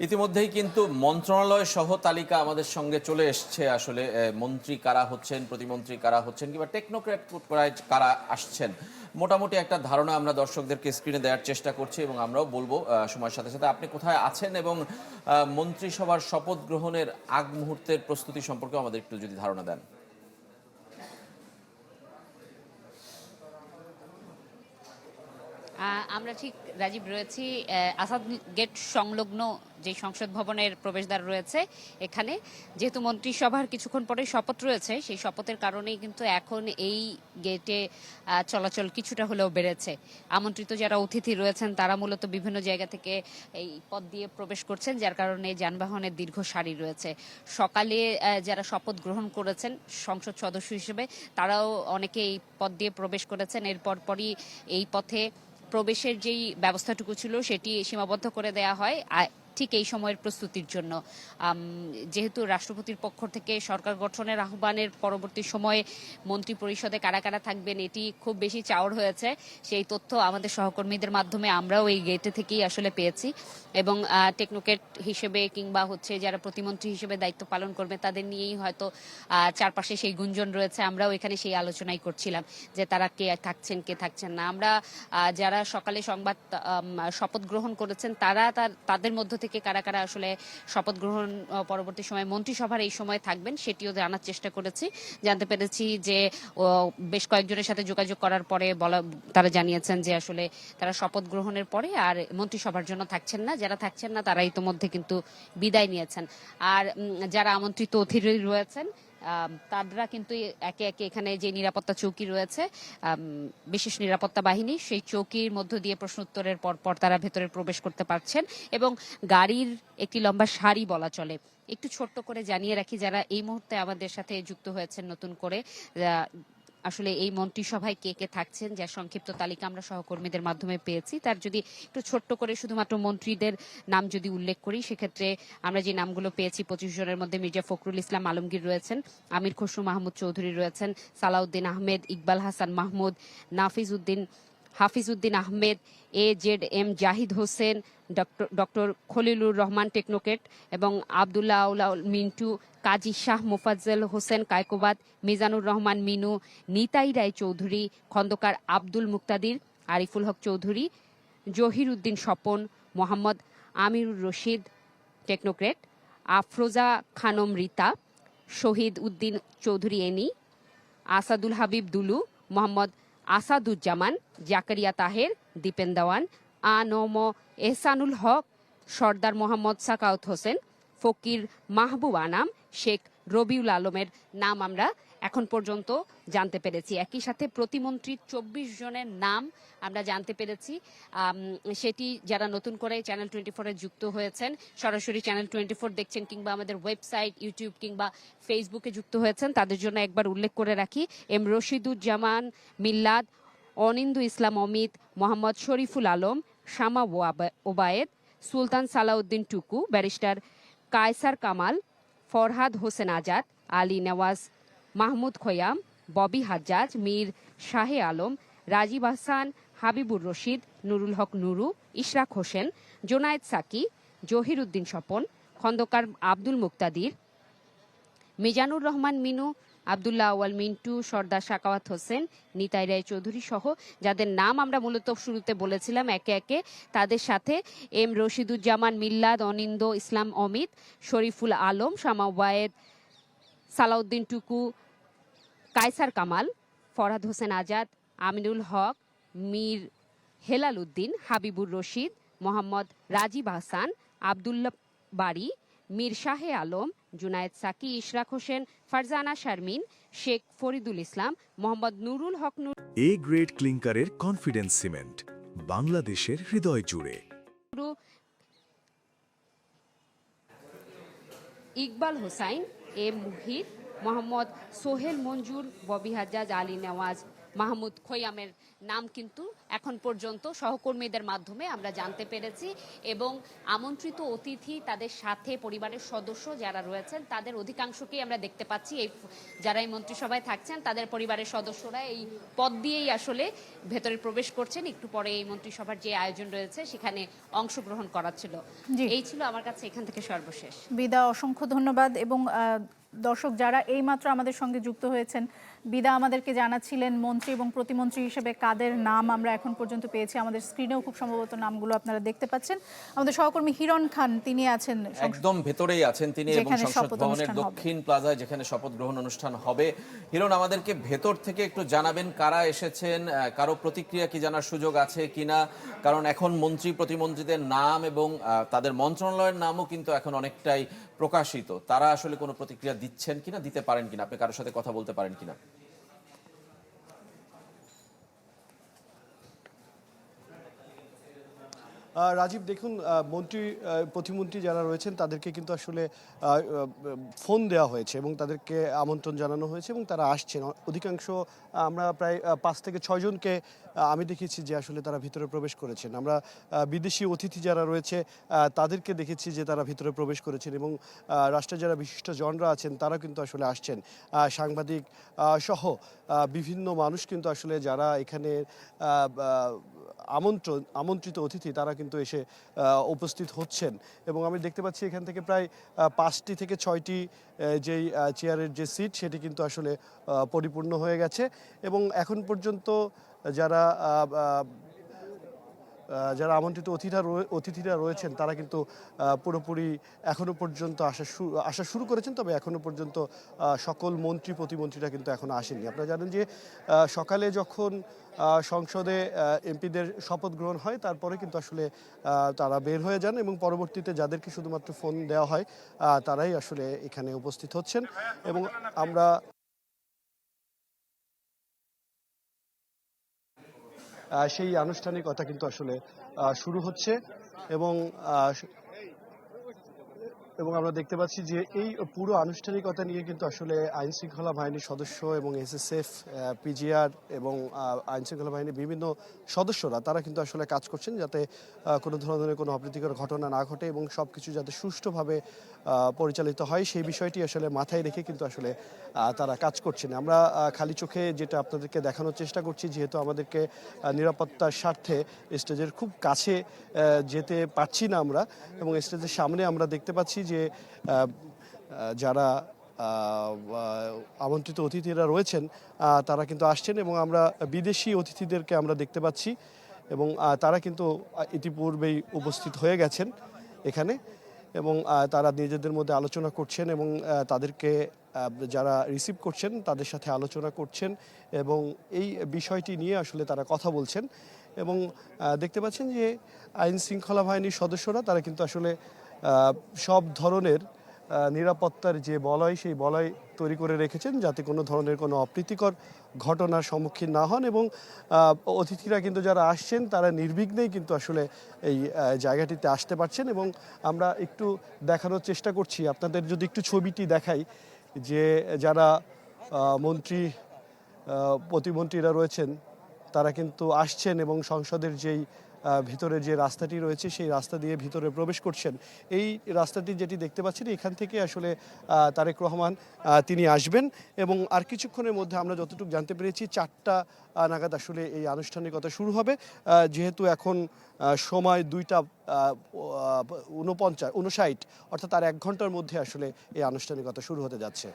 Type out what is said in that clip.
ইতিমধ্যেই কিন্তু মন্ত্রণালয় সহ তালিকা আমাদের সঙ্গে চলে এসছে। আসলে মন্ত্রী কারা হচ্ছেন, প্রতিমন্ত্রী কারা হচ্ছেন কিংবা টেকনোক্র্যাট কারা আসছেন, মোটামুটি একটা ধারণা আমরা দর্শকদেরকে স্ক্রিনে দেওয়ার চেষ্টা করছি এবং আমরাও বলবো সময়ের সাথে সাথে আপনি কোথায় আছেন এবং মন্ত্রিসভার শপথ গ্রহণের আগ মুহূর্তের প্রস্তুতি সম্পর্কে আমাদের একটু যদি ধারণা দেন। আমরা ঠিক রাজীব রয়েছি আসাদ গেট সংলগ্ন যে সংসদ ভবনের প্রবেশদ্বার রয়েছে এখানে। যেহেতু মন্ত্রিসভার কিছুক্ষণ পরে শপথ রয়েছে, সেই শপথের কারণেই কিন্তু এখন এই গেটে চলাচল কিছুটা হলেও বেড়েছে। আমন্ত্রিত যারা অতিথি রয়েছেন তারা মূলত বিভিন্ন জায়গা থেকে এই পথ দিয়ে প্রবেশ করছেন, যার কারণে যানবাহনের দীর্ঘ সারি রয়েছে। সকালে যারা শপথ গ্রহণ করেছেন সংসদ সদস্য হিসেবে, তারাও অনেকে এই পথ দিয়ে প্রবেশ করেছেন। এরপর পরই এই পথে প্রবেশের যেই ব্যবস্থাটুকু ছিল সেটি সীমাবদ্ধ করে দেয়া হয় ঠিক এই সময়ের প্রস্তুতির জন্য। যেহেতু রাষ্ট্রপতির পক্ষ থেকে সরকার গঠনের আহ্বানের পরবর্তী সময়ে মন্ত্রী পরিষদে কারা কারা থাকবেন এটি খুব বেশি চাওয়ার হয়েছে। সেই তথ্য আমাদের সহকর্মীদের মাধ্যমে আমরাও এই গেটে থেকেই আসলে পেয়েছি এবং টেকনোক্র্যাট হিসেবে কিংবা যারা প্রতিমন্ত্রী হিসেবে দায়িত্ব পালন করবে তাদের নিয়েই হয়তো চারপাশে সেই গুঞ্জন রয়েছে। আমরাও এখানে সেই আলোচনাই করছিলাম যে তারা কে থাকছেন কে থাকছেন না। আমরা যারা সকালে শপথ গ্রহণ করেছেন তাদের মধ্য থেকে কারা কারা আসলে শপথ গ্রহণ পরবর্তী সময় মন্ত্রিসভার এই সময় থাকবেন সেটিও জানার চেষ্টা করেছি। জানতে পেরেছি যে বেশ কয়েকজনের সাথে যোগাযোগ করার পরে তারা জানিয়েছেন যে আসলে তারা শপথ গ্রহণের পরে আর মন্ত্রিসভার জন্য থাকছেন না। যারা থাকছেন না তারা ইতোমধ্যে কিন্তু বিদায় নিয়েছেন। আর যারা আমন্ত্রিত অতিথি রয়েছেন তারা কিন্তু একে একে এখানে যে নিরাপত্তা চৌকি রয়েছে, বিশেষ নিরাপত্তা বাহিনী, সেই চৌকির মধ্য দিয়ে প্রশ্নোত্তরের পর তারা ভেতরে প্রবেশ করতে পারছেন এবং গাড়ির একটি লম্বা সারি বলা চলে। একটু ছোট্ট করে জানিয়ে রাখি যারা এই মুহূর্তে আমাদের সাথে যুক্ত হয়েছেন নতুন করে, আসলে এই মন্ত্রিসভায় কে কে থাকছেন যার সংক্ষিপ্ত তালিকা আমরা সহকর্মীদের মাধ্যমে পেয়েছি, তার যদি একটু ছোট্ট করে শুধুমাত্র মন্ত্রীদের নাম যদি উল্লেখ করি, সেক্ষেত্রে আমরা যে নামগুলো পেয়েছি 25 জনের মধ্যে মির্জা ফখরুল ইসলাম আলমগীর রয়েছেন, আমির খসরু মাহমুদ চৌধুরী রয়েছেন, Salahuddin Ahmed, Iqbal Hasan Mahmud, Hafiz Uddin Ahmed, AZM Zahid Hossain, doctor Khalilur Rahman technocrat এবং আবদুল্লাহ মিন্টু, কাজী শাহ মোফাজ্জল হোসেন কায়কোবাদ, মিজানুর রহমান মিনু, নিতাই রায় চৌধুরী, খন্দকার আব্দুল মুক্তাদির, আরিফুল হক চৌধুরী, জহির উদ্দিন স্বপন, মোহাম্মদ আমিরুর রশিদ টেকনোক্র্যাট, আফরোজা খানম রীতা, শহীদ উদ্দিন চৌধুরী এনি, আসাদুল হাবিব দুলু, মোহাম্মদ আসাদুজ্জামান, জাকারিয়া তাহের, দীপেন দেওয়ান, আনম এহসানুল হক, সর্দার মোহাম্মদ সাকাউত হোসেন, ফকির মাহবুব আনাম, শেখ রবিউল আলমের নাম আমরা এখন পর্যন্ত জানতে পেরেছি। একই সাথে প্রতিমন্ত্রীর 24 জনের নাম আমরা জানতে পেরেছি। সেটি যারা নতুন করে চ্যানেল 24-এ যুক্ত হয়েছেন, সরাসরি চ্যানেল 24 দেখছেন কিংবা আমাদের ওয়েবসাইট, ইউটিউব কিংবা ফেসবুকে যুক্ত হয়েছেন, তাদের জন্য একবার উল্লেখ করে রাখি। এম রশিদুজ্জামান মিল্লাদ, অনিন্দু ইসলাম অমিত, মোহাম্মদ শরীফুল আলম, শামা ওবায়েদ, সুলতান সালাউদ্দিন টুকু, ব্যারিস্টার কায়সার কামাল, ফরহাদ হোসেন আজাদ, আলী নেওয়াজ, মাহমুদ খোয়াম, ববি হাজ্জাজ, মীর শাহে আলম, রাজীব আহসান, হাবিবুর রশিদ, নুরুল হক নুরু, ইশরাক হোসেন, জোনায়েদ সাকি, জহির উদ্দিন স্বপন, খন্দকার আব্দুল মুক্তাদির, মিজানুর রহমান মিনু, আবদুল্লাহ আওয়াল মিন্টু, সর্দার সাকাওয়াত হোসেন, নিতাই রায় চৌধুরী সহ যাদের নাম আমরা মূলত শুরুতে বলেছিলাম একে একে, তাদের সাথে এম রশিদুজ্জামান মিল্লাদ, অনিন্দ ইসলাম অমিত, শরীফুল আলম, শামা ওবায়েদ, সালাউদ্দিন টুকু, কায়সার কামাল, ফরহাদ হোসেন আজাদ, আমিনুল হক, মীর হেলাল উদ্দিন, হাবিবুর রশিদ, মোহাম্মদ রাজীব আহসান, আবদুল্লাহ বাড়ি, মীর শাহে আলম, জুনায়েদ সাকি, ইশরাক হোসেন, ফারজানা শারমিন, শেখ ফরিদুল ইসলাম, মোহাম্মদ নুরুল হক এ গ্রেড ক্লিংকারের কনফিডেন্স সিমেন্ট, বাংলাদেশের হৃদয় জুড়ে। ইকবাল হোসাইন, এ মুহিত, মোহাম্মদ সোহেল মঞ্জুর, ববি হাজ্জাজ, আলী নেওয়াজ, মাহমুদ খোয়ামের নাম কিন্তু এখন পর্যন্ত সহকর্মীদের মাধ্যমে আমরা জানতে পেরেছি। এবং আমন্ত্রিত অতিথি, তাদের সাথে পরিবারের সদস্য যারা রয়েছেন তাদের অধিকাংশকেই আমরা দেখতে পাচ্ছি, যারা এই মন্ত্রিসভায় থাকছেন তাদের পরিবারের সদস্যরা এই পথ দিয়েই আসলে ভেতরে প্রবেশ করছেন। একটু পরে এই মন্ত্রিসভার যে আয়োজন রয়েছে সেখানে অংশগ্রহণ করা ছিল। জি। এই ছিল আমার কাছে এখান থেকে সর্বশেষ। বিদা, অসংখ্য ধন্যবাদ। এবং দর্শক যারা এইমাত্র আমাদের সঙ্গে যুক্ত হয়েছেন, বিদা আমাদেরকে জানাচ্ছিলেন মন্ত্রী এবং প্রতিমন্ত্রী হিসেবে কাদের নাম আমরা এখন পর্যন্ত পেয়েছি। আমাদের স্ক্রিনেও খুব সম্ভবত নামগুলো আপনারা দেখতে পাচ্ছেন। আমাদের সহকর্মী হিরণ খান তিনি আছেন একদম ভেতরেই আছেন তিনি, এবং যেখানে সংসদ শপথ ভবনের অনুষ্ঠান হবে। দক্ষিণ প্লাজায় যেখানে শপথ গ্রহণ অনুষ্ঠান হবে। হিরণ, আমাদেরকে ভেতর থেকে একটু জানাবেন কারা এসেছেন, কারো প্রতিক্রিয়া কি জানার সুযোগ আছে কিনা, কারণ এখন মন্ত্রী প্রতিমন্ত্রীদের নাম এবং তাদের মন্ত্রণালয়ের নামও কিন্তু এখন অনেকটাই প্রকাশিত। তারা আসলে কোনো প্রতিক্রিয়া দিচ্ছেন কিনা, দিতে পারেন কিনা, আপনি কারোর সাথে কথা বলতে পারেন কিনা? রাজীব, দেখুন, মন্ত্রী প্রতিমন্ত্রী যারা রয়েছেন তাদেরকে কিন্তু আসলে ফোন দেওয়া হয়েছে এবং তাদেরকে আমন্ত্রণ জানানো হয়েছে এবং তারা আসছেন। অধিকাংশ আমরা প্রায় 5 থেকে 6 জনকে আমি দেখেছি যে আসলে তারা ভিতরে প্রবেশ করেছেন। আমরা বিদেশি অতিথি যারা রয়েছে তাদেরকে দেখেছি যে তারা ভিতরে প্রবেশ করেছেন এবং রাষ্ট্রের যারা বিশিষ্ট জনরা আছেন তারা কিন্তু আসলে আসছেন। সাংবাদিক সহ বিভিন্ন মানুষ কিন্তু আসলে যারা এখানে আমন্ত্রিত অতিথি তারা কিন্তু এসে উপস্থিত হচ্ছেন। এবং আমি দেখতে পাচ্ছি এখান থেকে প্রায় 5টি থেকে 6টি যেই চেয়ারের যে সিট সেটি কিন্তু আসলে পরিপূর্ণ হয়ে গেছে। এবং এখন পর্যন্ত যারা যারা আমন্ত্রিত অতিথিরা রয়েছেন তারা কিন্তু পুরোপুরি এখনো পর্যন্ত আসা শুরু করেছেন। তবে এখনো পর্যন্ত সকল মন্ত্রী প্রতিমন্ত্রীরা কিন্তু এখনো আসেননি। আপনারা জানেন যে সকালে যখন সংসদে এমপিদের শপথ গ্রহণ হয় তারপরে কিন্তু আসলে তারা বের হয়ে যান এবং পরবর্তীতে যাদেরকে শুধুমাত্র ফোন দেওয়া হয় তারাই আসলে এখানে উপস্থিত হচ্ছেন। এবং আমরা সেই আনুষ্ঠানিকতা কিন্তু আসলে শুরু হচ্ছে। এবং আমরা দেখতে পাচ্ছি যে এই পুরো আনুষ্ঠানিকতা নিয়ে কিন্তু আসলে আইন শৃঙ্খলা বাহিনীর সদস্য এবং এসএসএফ, পিজিআর এবং আইন শৃঙ্খলা বাহিনীর বিভিন্ন সদস্যরা তারা কিন্তু আসলে কাজ করছেন যাতে কোনো ধরনের কোনো অপ্রীতিকর ঘটনা না ঘটে এবং সব কিছু যাতে সুষ্ঠুভাবে পরিচালিত হয় সেই বিষয়টি আসলে মাথায় রেখে কিন্তু আসলে তারা কাজ করছেন। আমরা খালি চোখে যেটা আপনাদেরকে দেখানোর চেষ্টা করছি, যেহেতু আমাদেরকে নিরাপত্তার স্বার্থে স্টেজের খুব কাছে যেতে পারছি না আমরা, এবং স্টেজের সামনে আমরা দেখতে পাচ্ছি যে যারা আমন্ত্রিত অতিথিরা রয়েছেন তারা কিন্তু আসছেন এবং আমরা বিদেশি অতিথিদেরকে আমরা দেখতে পাচ্ছি এবং তারা কিন্তু ইতিপূর্বেই উপস্থিত হয়ে গেছেন এখানে এবং তারা নিজেদের মধ্যে আলোচনা করছেন এবং তাদেরকে যারা রিসিভ করছেন তাদের সাথে আলোচনা করছেন এবং এই বিষয়টি নিয়ে আসলে তারা কথা বলছেন। এবং দেখতে পাচ্ছেন যে আইন শৃঙ্খলা বাহিনীর সদস্যরা তারা কিন্তু আসলে সব ধরনের নিরাপত্তার যে বলয় সেই বলয় তৈরি করে রেখেছেন যাতে কোনো ধরনের কোনো অপ্রীতিকর ঘটনার সম্মুখীন না হন। এবং অতিথিরা কিন্তু যারা আসছেন তারা নির্বিঘ্নেই কিন্তু আসলে এই জায়গাটিতে আসতে পারছেন। এবং আমরা একটু দেখানোর চেষ্টা করছি, আপনাদের যদি একটু ছবিটি দেখাই, যে যারা মন্ত্রী প্রতিমন্ত্রীরা রয়েছেন তারা কিন্তু আসছেন এবং সংসদের যেই ভিতরে যে রাস্তাটি রয়েছে সেই রাস্তা দিয়ে ভিতরে প্রবেশ করছেন। এই রাস্তাটি যেটি দেখতে পাচ্ছেন এখান থেকে আসলে তারেক রহমান তিনি আসবেন এবং আর কিছুক্ষণের মধ্যে আমরা যতটুকু জানতে পেরেছি 4টা নাগাদ আসলে এই আনুষ্ঠানিকতা শুরু হবে। যেহেতু এখন সময় 2টা 59, অর্থাৎ আর 1 ঘন্টার মধ্যে আসলে এই আনুষ্ঠানিকতা শুরু হতে যাচ্ছে।